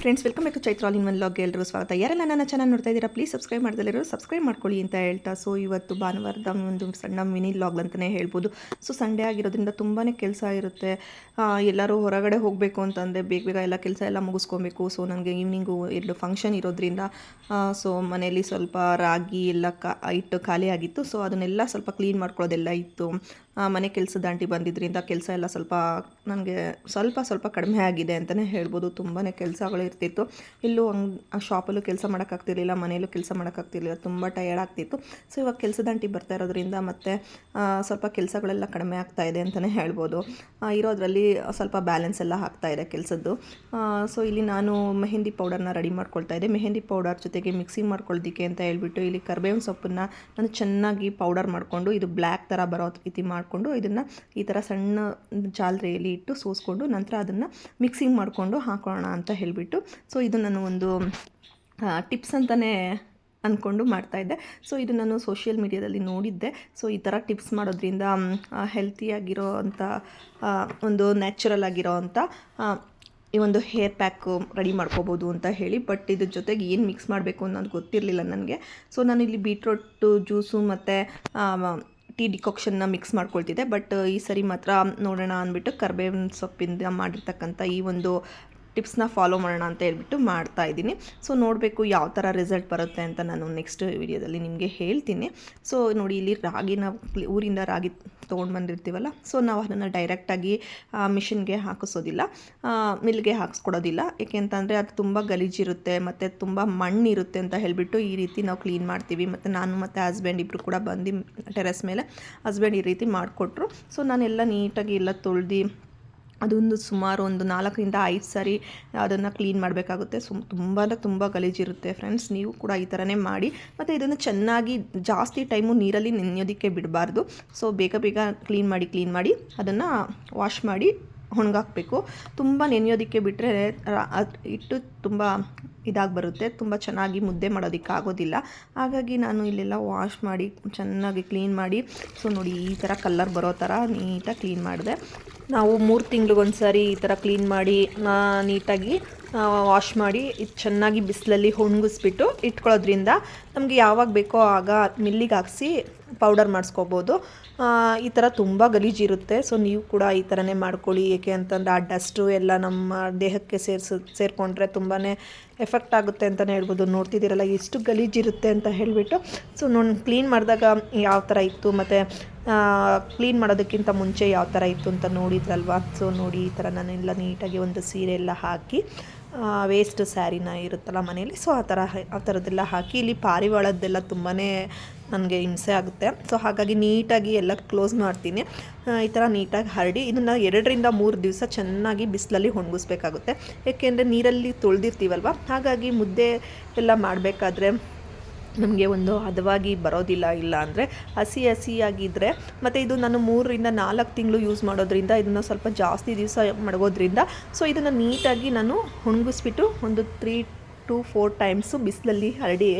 Friends, welcome back to Chaitra all in one ವ್ಲಾಗ್ಗೆ ಎಲ್ಲರೂ ಸ್ವಾಗತ. ಯಾರೆಲ್ಲ ನನ್ನ ಚಾನಲ್ ನೋಡ್ತಾ ಇದ್ದೀರಾ, ಪ್ಲೀಸ್ ಸಬ್ಸ್ಕ್ರೈಬ್ ಮಾಡ್ದಲ್ಲಿರೋ ಸಬ್ಸ್ಕ್ರೈಬ್ ಮಾಡ್ಕೊಳ್ಳಿ ಅಂತ ಹೇಳ್ತಾ, ಸೊ ಇವತ್ತು ಭಾನುವಾರದ ಒಂದು ಸಣ್ಣ ಮಿನಿ ವ್ಲಾಗ್ ಅಂತಲೇ ಹೇಳ್ಬೋದು. ಸೊ ಸಂಡೇ ಆಗಿರೋದ್ರಿಂದ ತುಂಬಾ ಕೆಲಸ ಇರುತ್ತೆ. ಎಲ್ಲರೂ ಹೊರಗಡೆ ಹೋಗಬೇಕು ಅಂತಂದರೆ ಬೇಗ ಎಲ್ಲ ಕೆಲಸ ಎಲ್ಲ ಮುಗಿಸ್ಕೊಬೇಕು. ಸೊ ನನಗೆ ಈವ್ನಿಂಗು 2 ಫಂಕ್ಷನ್ ಇರೋದ್ರಿಂದ ಸೊ ಮನೆಯಲ್ಲಿ ಸ್ವಲ್ಪ ರಾಗಿ ಎಲ್ಲ ಇಟ್ಟು ಖಾಲಿ ಆಗಿತ್ತು. ಸೊ ಅದನ್ನೆಲ್ಲ ಸ್ವಲ್ಪ ಕ್ಲೀನ್ ಮಾಡ್ಕೊಳ್ಳೋದೆಲ್ಲ ಇತ್ತು. ಮನೆ ಕೆಲಸದ ಆಂಟಿ ಬಂದಿದ್ದರಿಂದ ಕೆಲಸ ಎಲ್ಲ ಸ್ವಲ್ಪ ನನಗೆ ಸ್ವಲ್ಪ ಕಡಿಮೆ ಆಗಿದೆ ಅಂತಲೇ ಹೇಳ್ಬೋದು. ತುಂಬಾ ಕೆಲಸಗಳು ಇರ್ತಿತ್ತು. ಇಲ್ಲೂ ಶಾಪಲ್ಲೂ ಕೆಲಸ ಮಾಡೋಕ್ಕಾಗ್ತಿರ್ಲಿಲ್ಲ, ಮನೆಯಲ್ಲೂ ಕೆಲಸ ಮಾಡೋಕ್ಕಾಗ್ತಿರ್ಲಿಲ್ಲ, ತುಂಬ ಟಯರ್ಡ್ ಆಗ್ತಿತ್ತು. ಸೊ ಇವಾಗ ಕೆಲಸದ ಆಂಟಿ ಬರ್ತಾ ಇರೋದ್ರಿಂದ ಮತ್ತು ಸ್ವಲ್ಪ ಕೆಲಸಗಳೆಲ್ಲ ಕಡಿಮೆ ಆಗ್ತಾಯಿದೆ ಅಂತಲೇ ಹೇಳ್ಬೋದು. ಇರೋದ್ರಲ್ಲಿ ಸ್ವಲ್ಪ ಬ್ಯಾಲೆನ್ಸ್ ಎಲ್ಲ ಆಗ್ತಾಯಿದೆ ಕೆಲಸದ್ದು. ಸೊ ಇಲ್ಲಿ ನಾನು ಮೆಹಂದಿ ಪೌಡರ್ನ ರೆಡಿ ಮಾಡ್ಕೊಳ್ತಾ ಇದ್ದೆ. ಮೆಹಂದಿ ಪೌಡರ್ ಜೊತೆಗೆ ಮಿಕ್ಸಿಂಗ್ ಮಾಡ್ಕೊಳ್ಳೋದಕ್ಕೆ ಅಂತ ಹೇಳ್ಬಿಟ್ಟು ಇಲ್ಲಿ ಕರಿಬೇವಿನ ಸೊಪ್ಪನ್ನು ನಾನು ಚೆನ್ನಾಗಿ ಪೌಡರ್ ಮಾಡಿಕೊಂಡು, ಇದು ಬ್ಲ್ಯಾಕ್ ಥರ ಬರೋ ರೀತಿ ಮಾಡಿಕೊಂಡು ಇದನ್ನು ಈ ಥರ ಸಣ್ಣ ಜಾಲರಿಯಲ್ಲಿ ಇಟ್ಟು ಸೋಸ್ಕೊಂಡು ನಂತರ ಅದನ್ನು ಮಿಕ್ಸಿಂಗ್ ಮಾಡಿಕೊಂಡು ಹಾಕೋಣ ಅಂತ ಹೇಳಿಬಿಟ್ಟು, ಸೊ ಇದು ನಾನು ಒಂದು ಟಿಪ್ಸ್ ಅಂತಲೇ ಅಂದ್ಕೊಂಡು ಮಾಡ್ತಾಯಿದ್ದೆ. ಸೊ ಇದು ನಾನು ಸೋಷಿಯಲ್ ಮೀಡಿಯಾದಲ್ಲಿ ನೋಡಿದ್ದೆ. ಸೊ ಈ ಥರ ಟಿಪ್ಸ್ ಮಾಡೋದ್ರಿಂದ ಹೆಲ್ತಿಯಾಗಿರೋ ಅಂಥ ಒಂದು ನ್ಯಾಚುರಲ್ ಆಗಿರೋ ಅಂಥ ಈ ಒಂದು ಹೇರ್ ಪ್ಯಾಕು ರೆಡಿ ಮಾಡ್ಕೋಬೋದು ಅಂತ ಹೇಳಿ. ಬಟ್ ಇದ್ರ ಜೊತೆಗೆ ಏನು ಮಿಕ್ಸ್ ಮಾಡಬೇಕು ಅನ್ನೋದು ಗೊತ್ತಿರಲಿಲ್ಲ ನನಗೆ. ಸೊ ನಾನು ಇಲ್ಲಿ ಬೀಟ್ರೋಟು ಜ್ಯೂಸು ಮತ್ತು ಟೀ ಡಿಕಾಕ್ಷನ್ನ ಮಿಕ್ಸ್ ಮಾಡ್ಕೊಳ್ತಿದ್ದೆ. ಬಟ್ ಈ ಸರಿ ಮಾತ್ರ ನೋಡೋಣ ಅಂದ್ಬಿಟ್ಟು ಕರಿಬೇವಿನ ಸೊಪ್ಪಿಂದ ಮಾಡಿರ್ತಕ್ಕಂಥ ಈ ಒಂದು ಟಿಪ್ಸ್ನ ಫಾಲೋ ಮಾಡೋಣ ಅಂತ ಹೇಳ್ಬಿಟ್ಟು ಮಾಡ್ತಾಯಿದ್ದೀನಿ. ಸೊ ನೋಡಬೇಕು ಯಾವ ಥರ ರಿಸಲ್ಟ್ ಬರುತ್ತೆ ಅಂತ ನಾನು ನೆಕ್ಸ್ಟ್ ವಿಡಿಯೋದಲ್ಲಿ ನಿಮಗೆ ಹೇಳ್ತೀನಿ. ಸೊ ನೋಡಿ, ಇಲ್ಲಿ ರಾಗಿನ ಊರಿಂದ ರಾಗಿ ತೊಗೊಂಡು ಬಂದಿರ್ತೀವಲ್ಲ, ಸೊ ನಾವು ಅದನ್ನು ಡೈರೆಕ್ಟಾಗಿ ಮಿಷಿನ್ಗೆ ಹಾಕಿಸೋದಿಲ್ಲ, ಮಿಲ್ಗೆ ಹಾಕಿಸ್ಕೊಡೋದಿಲ್ಲ. ಏಕೆಂತಂದರೆ ಅದು ತುಂಬ ಗಲೀಜಿರುತ್ತೆ ಮತ್ತು ತುಂಬ ಮಣ್ಣಿರುತ್ತೆ ಅಂತ ಹೇಳಿಬಿಟ್ಟು ಈ ರೀತಿ ನಾವು ಕ್ಲೀನ್ ಮಾಡ್ತೀವಿ. ಮತ್ತು ನಾನು ಮತ್ತು ಹಸ್ಬೆಂಡ್ ಇಬ್ಬರು ಕೂಡ ಬಂದು ಟೆರೆಸ್ ಮೇಲೆ ಹಸ್ಬೆಂಡ್ ಈ ರೀತಿ ಮಾಡಿಕೊಟ್ರು. ಸೊ ನಾನೆಲ್ಲ ನೀಟಾಗಿ ಎಲ್ಲ ತೊಳೆದು ಅದೊಂದು ಸುಮಾರು ಒಂದು 4-5 ಸಾರಿ ಅದನ್ನು ಕ್ಲೀನ್ ಮಾಡಬೇಕಾಗುತ್ತೆ. ತುಂಬ ಗಲೀಜಿರುತ್ತೆ ಫ್ರೆಂಡ್ಸ್. ನೀವು ಕೂಡ ಈ ಥರನೇ ಮಾಡಿ. ಮತ್ತು ಇದನ್ನು ಚೆನ್ನಾಗಿ ಜಾಸ್ತಿ ಟೈಮು ನೀರಲ್ಲಿ ನೆನೆಯೋದಕ್ಕೆ ಬಿಡಬಾರ್ದು. ಸೊ ಬೇಗ ಕ್ಲೀನ್ ಮಾಡಿ ಅದನ್ನು ವಾಶ್ ಮಾಡಿ ಒಣಗಾಕಬೇಕು. ತುಂಬ ನೆನೆಯೋದಕ್ಕೆ ಬಿಟ್ಟರೆ ಹಿಟ್ಟು ತುಂಬ ಇದಾಗಿ ಬರುತ್ತೆ, ತುಂಬ ಚೆನ್ನಾಗಿ ಮುದ್ದೆ ಮಾಡೋದಕ್ಕೆ ಆಗೋದಿಲ್ಲ. ಹಾಗಾಗಿ ನಾನು ಇಲ್ಲೆಲ್ಲ ವಾಶ್ ಮಾಡಿ ಚೆನ್ನಾಗಿ ಕ್ಲೀನ್ ಮಾಡಿ, ಸೊ ನೋಡಿ ಈ ಥರ ಕಲರ್ ಬರೋ ಥರ ನೀಟಾಗಿ ಕ್ಲೀನ್ ಮಾಡಿದೆ. ನಾವು 3 ತಿಂಗಳಿಗೊಂದು ಸಾರಿ ಈ ಥರ ಕ್ಲೀನ್ ಮಾಡಿ ನೀಟಾಗಿ ವಾಶ್ ಮಾಡಿ ಇದು ಚೆನ್ನಾಗಿ ಬಿಸಿಲಲ್ಲಿ ಒಣಗಿಸ್ಬಿಟ್ಟು ಇಟ್ಕೊಳ್ಳೋದ್ರಿಂದ ನಮಗೆ ಯಾವಾಗ ಬೇಕೋ ಆಗ ಮಿಲ್ಲಿಗೆ ಹಾಕಿಸಿ ಪೌಡರ್ ಮಾಡಿಸ್ಕೋಬೋದು. ಈ ಥರ ತುಂಬ ಗಲೀಜಿರುತ್ತೆ. ಸೊ ನೀವು ಕೂಡ ಈ ಥರನೇ ಮಾಡ್ಕೊಳ್ಳಿ. ಏಕೆ ಅಂತಂದರೆ ಆ ಡಸ್ಟು ಎಲ್ಲ ನಮ್ಮ ದೇಹಕ್ಕೆ ಸೇರಿಕೊಂಡ್ರೆ ತುಂಬಾ ಎಫೆಕ್ಟ್ ಆಗುತ್ತೆ ಅಂತಲೇ ಹೇಳ್ಬೋದು. ನೋಡ್ತಿದ್ದೀರಲ್ಲ ಎಷ್ಟು ಗಲೀಜಿರುತ್ತೆ ಅಂತ ಹೇಳಿಬಿಟ್ಟು. ಸೊ ನಾನು ಕ್ಲೀನ್ ಮಾಡಿದಾಗ ಯಾವ ಥರ ಇತ್ತು ಮತ್ತು ಕ್ಲೀನ್ ಮಾಡೋದಕ್ಕಿಂತ ಮುಂಚೆ ಯಾವ ಥರ ಇತ್ತು ಅಂತ ನೋಡಿದ್ರಲ್ವ. ಸೊ ನೋಡಿ, ಈ ಥರ ನಾನೆಲ್ಲ ನೀಟಾಗಿ ಒಂದು ಸೀರೆ ಎಲ್ಲ ಹಾಕಿ ವೇಸ್ಟ್ ಸ್ಯಾರಿನ ಇರುತ್ತಲ್ಲ ಮನೆಯಲ್ಲಿ, ಸೊ ಆ ಥರದ್ದೆಲ್ಲ ಹಾಕಿ ಇಲ್ಲಿ ಪಾರಿವಾಳದ್ದೆಲ್ಲ ತುಂಬಾ ನನಗೆ ಹಿಂಸೆ ಆಗುತ್ತೆ. ಸೊ ಹಾಗಾಗಿ ನೀಟಾಗಿ ಎಲ್ಲ ಕ್ಲೋಸ್ ಮಾಡ್ತೀನಿ. ಈ ಥರ ನೀಟಾಗಿ ಹರಡಿ ಇದನ್ನು 2-3 ದಿವಸ ಚೆನ್ನಾಗಿ ಬಿಸಿಲಲ್ಲಿ ಒಣಗಿಸ್ಬೇಕಾಗುತ್ತೆ. ಏಕೆಂದರೆ ನೀರಲ್ಲಿ ತೊಳೆದಿರ್ತೀವಲ್ವ, ಹಾಗಾಗಿ ಮುದ್ದೆ ಎಲ್ಲ ಮಾಡಬೇಕಾದ್ರೆ ನಮಗೆ ಒಂದು ಹದವಾಗಿ ಬರೋದಿಲ್ಲ. ಇಲ್ಲ ಅಂದರೆ ಹಸಿಯಾಗಿದ್ದರೆ, ಮತ್ತು ಇದು ನಾನು 3-4 ತಿಂಗಳು ಯೂಸ್ ಮಾಡೋದ್ರಿಂದ ಇದನ್ನು ಸ್ವಲ್ಪ ಜಾಸ್ತಿ ದಿವಸ ಮಡಗೋದ್ರಿಂದ ಸೊ ಇದನ್ನು ನೀಟಾಗಿ ನಾನು ಒಣಗಿಸ್ಬಿಟ್ಟು ಒಂದು 3-4 ಟೈಮ್ಸು ಬಿಸಿಲಲ್ಲಿ ಹರಡಿ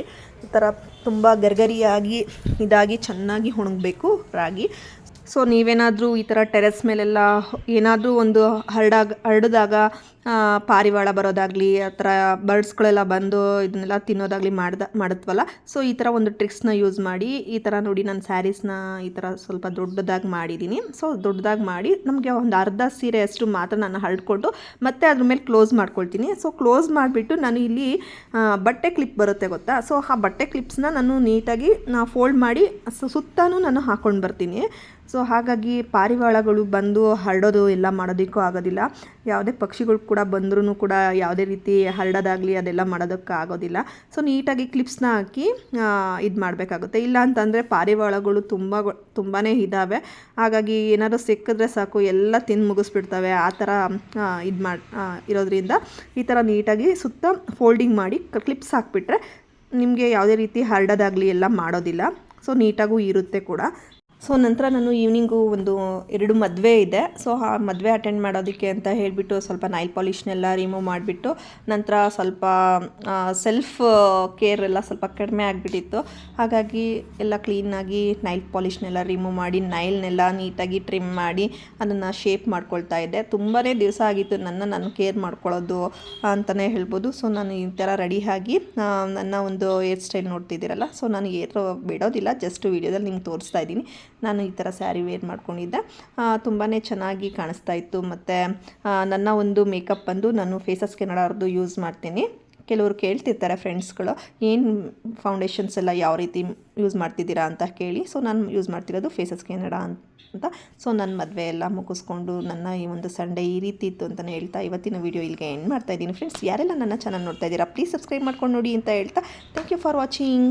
ಈ ಥರ ತುಂಬ ಗರಿಗರಿಯಾಗಿ ಇದಾಗಿ ಚೆನ್ನಾಗಿ ಒಣಗಬೇಕು ರಾಗಿ. ಸೊ ನೀವೇನಾದರೂ ಈ ಥರ ಟೆರೆಸ್ ಮೇಲೆಲ್ಲ ಏನಾದರೂ ಒಂದು ಹರಡಿದಾಗ ಪಾರಿವಾಳ ಬರೋದಾಗಲಿ, ಆ ಥರ ಬರ್ಡ್ಸ್ಗಳೆಲ್ಲ ಬಂದು ಇದನ್ನೆಲ್ಲ ತಿನ್ನೋದಾಗಲಿ ಮಾಡುತ್ತವಲ್ಲ, ಸೊ ಈ ಥರ ಒಂದು ಟ್ರಿಕ್ಸ್ನ ಯೂಸ್ ಮಾಡಿ ಈ ಥರ ನೋಡಿ ನಾನು ಸ್ಯಾರೀಸ್ನ ಈ ಥರ ಸ್ವಲ್ಪ ದೊಡ್ಡದಾಗಿ ಮಾಡಿದ್ದೀನಿ. ಸೊ ದೊಡ್ಡದಾಗಿ ಮಾಡಿ ನಮಗೆ ಒಂದು ಅರ್ಧ ಸೀರೆ ಅಷ್ಟು ಮಾತ್ರ ನಾನು ಹರಡ್ಕೊಂಡು ಮತ್ತೆ ಅದ್ರ ಮೇಲೆ ಕ್ಲೋಸ್ ಮಾಡ್ಕೊಳ್ತೀನಿ. ಸೊ ಕ್ಲೋಸ್ ಮಾಡಿಬಿಟ್ಟು ನಾನು ಇಲ್ಲಿ ಬಟ್ಟೆ ಕ್ಲಿಪ್ ಬರುತ್ತೆ ಗೊತ್ತಾ, ಸೊ ಆ ಬಟ್ಟೆ ಕ್ಲಿಪ್ಸ್ನ ನಾನು ನೀಟಾಗಿ ಫೋಲ್ಡ್ ಮಾಡಿ ಸುತ್ತಾನು ನಾನು ಹಾಕ್ಕೊಂಡು ಬರ್ತೀನಿ. ಸೊ ಹಾಗಾಗಿ ಪಾರಿವಾಳಗಳು ಬಂದು ಹರಡೋದು ಎಲ್ಲ ಮಾಡೋದಕ್ಕೂ ಆಗೋದಿಲ್ಲ. ಯಾವುದೇ ಪಕ್ಷಿಗಳು ಕೂಡ ಬಂದ್ರೂ ಕೂಡ ಯಾವುದೇ ರೀತಿ ಹರಡೋದಾಗಲಿ ಅದೆಲ್ಲ ಮಾಡೋದಕ್ಕೆ ಆಗೋದಿಲ್ಲ. ಸೊ ನೀಟಾಗಿ ಕ್ಲಿಪ್ಸ್ನ ಹಾಕಿ ಇದು ಮಾಡಬೇಕಾಗುತ್ತೆ. ಇಲ್ಲ ಅಂತಂದರೆ ಪಾರಿವಾಳಗಳು ತುಂಬಾ ಇದ್ದಾವೆ. ಹಾಗಾಗಿ ಏನಾದರೂ ಸಿಕ್ಕಿದ್ರೆ ಸಾಕು ಎಲ್ಲ ತಿಂದು ಮುಗಿಸ್ಬಿಡ್ತವೆ. ಆ ಥರ ಇರೋದ್ರಿಂದ ಈ ಥರ ನೀಟಾಗಿ ಸುತ್ತ ಫೋಲ್ಡಿಂಗ್ ಮಾಡಿ ಕ್ಲಿಪ್ಸ್ ಹಾಕಿಬಿಟ್ರೆ ನಿಮಗೆ ಯಾವುದೇ ರೀತಿ ಹರಡೋದಾಗಲಿ ಎಲ್ಲ ಮಾಡೋದಿಲ್ಲ. ಸೊ ನೀಟಾಗೂ ಇರುತ್ತೆ ಕೂಡ. ಸೊ ನಂತರ ನಾನು ಈವ್ನಿಂಗು ಒಂದು 2 ಮದುವೆ ಇದೆ. ಸೊ ಆ ಮದುವೆ ಅಟೆಂಡ್ ಮಾಡೋದಕ್ಕೆ ಅಂತ ಹೇಳಿಬಿಟ್ಟು ಸ್ವಲ್ಪ ನೈಲ್ ಪಾಲಿಷ್ನೆಲ್ಲ ರಿಮೂವ್ ಮಾಡಿಬಿಟ್ಟು ನಂತರ ಸ್ವಲ್ಪ ಸೆಲ್ಫ್ ಕೇರ್ ಎಲ್ಲ ಸ್ವಲ್ಪ ಕಡಿಮೆ ಆಗಿಬಿಟ್ಟಿತ್ತು. ಹಾಗಾಗಿ ಎಲ್ಲ ಕ್ಲೀನಾಗಿ ನೈಲ್ ಪಾಲಿಷ್ನೆಲ್ಲ ರಿಮೂವ್ ಮಾಡಿ ನೈಲ್ನೆಲ್ಲ ನೀಟಾಗಿ ಟ್ರಿಮ್ ಮಾಡಿ ಅದನ್ನು ಶೇಪ್ ಮಾಡ್ಕೊಳ್ತಾ ಇದ್ದೆ. ತುಂಬಾ ದಿವಸ ಆಗಿತ್ತು ನಾನು ಕೇರ್ ಮಾಡ್ಕೊಳ್ಳೋದು ಅಂತಲೇ ಹೇಳ್ಬೋದು. ಸೊ ನಾನು ಈ ಥರ ರೆಡಿಯಾಗಿ ನನ್ನ ಒಂದು ಹೇರ್ ಸ್ಟೈಲ್ ನೋಡ್ತಿದ್ದೀರಲ್ಲ, ಸೊ ನಾನು ಏರ್ ಬಿಡೋದಿಲ್ಲ, ಜಸ್ಟ್ ವೀಡಿಯೋದಲ್ಲಿ ನಿಮ್ಗೆ ತೋರಿಸ್ತಾ ಇದ್ದೀನಿ. ನಾನು ಈ ಥರ ಸ್ಯಾರಿ ವೇರ್ ಮಾಡ್ಕೊಂಡಿದ್ದೆ, ತುಂಬಾ ಚೆನ್ನಾಗಿ ಕಾಣಿಸ್ತಾ ಇತ್ತು. ಮತ್ತು ನನ್ನ ಒಂದು ಮೇಕಪ್ ಬಂದು ನಾನು ಫೇಸಸ್ ಕೆನಡಾರ್ದು ಯೂಸ್ ಮಾಡ್ತೀನಿ. ಕೆಲವರು ಕೇಳ್ತಿರ್ತಾರೆ ಫ್ರೆಂಡ್ಸ್ಗಳು, ಏನು ಫೌಂಡೇಶನ್ಸ್ ಎಲ್ಲ ಯಾವ ರೀತಿ ಯೂಸ್ ಮಾಡ್ತಿದ್ದೀರಾ ಅಂತ ಕೇಳಿ. ಸೊ ನಾನು ಯೂಸ್ ಮಾಡ್ತಿರೋದು ಫೇಸಸ್ ಕೆನಡಾ ಅಂತ. ಸೊ ನನ್ನ ಮದುವೆ ಎಲ್ಲ ಮುಗಿಸ್ಕೊಂಡು ನನ್ನ ಈ ಒಂದು ಸಂಡೇ ಈ ರೀತಿ ಇತ್ತು ಅಂತಲೇ ಹೇಳ್ತಾ ಇವತ್ತಿನ ವೀಡಿಯೋ ಇಲ್ಲಿಗೆ ಎಂಡ್ ಮಾಡ್ತಾ ಇದ್ದೀನಿ. ಫ್ರೆಂಡ್ಸ್, ಯಾರೆಲ್ಲ ನನ್ನ ಚಾನಲ್ ನೋಡ್ತಾ ಇದ್ದೀರಾ ಪ್ಲೀಸ್ ಸಬ್ಸ್ಕ್ರೈಬ್ ಮಾಡ್ಕೊಂಡು ನೋಡಿ ಅಂತ ಹೇಳ್ತಾ ಥ್ಯಾಂಕ್ ಯು ಫಾರ್ ವಾಚಿಂಗ್.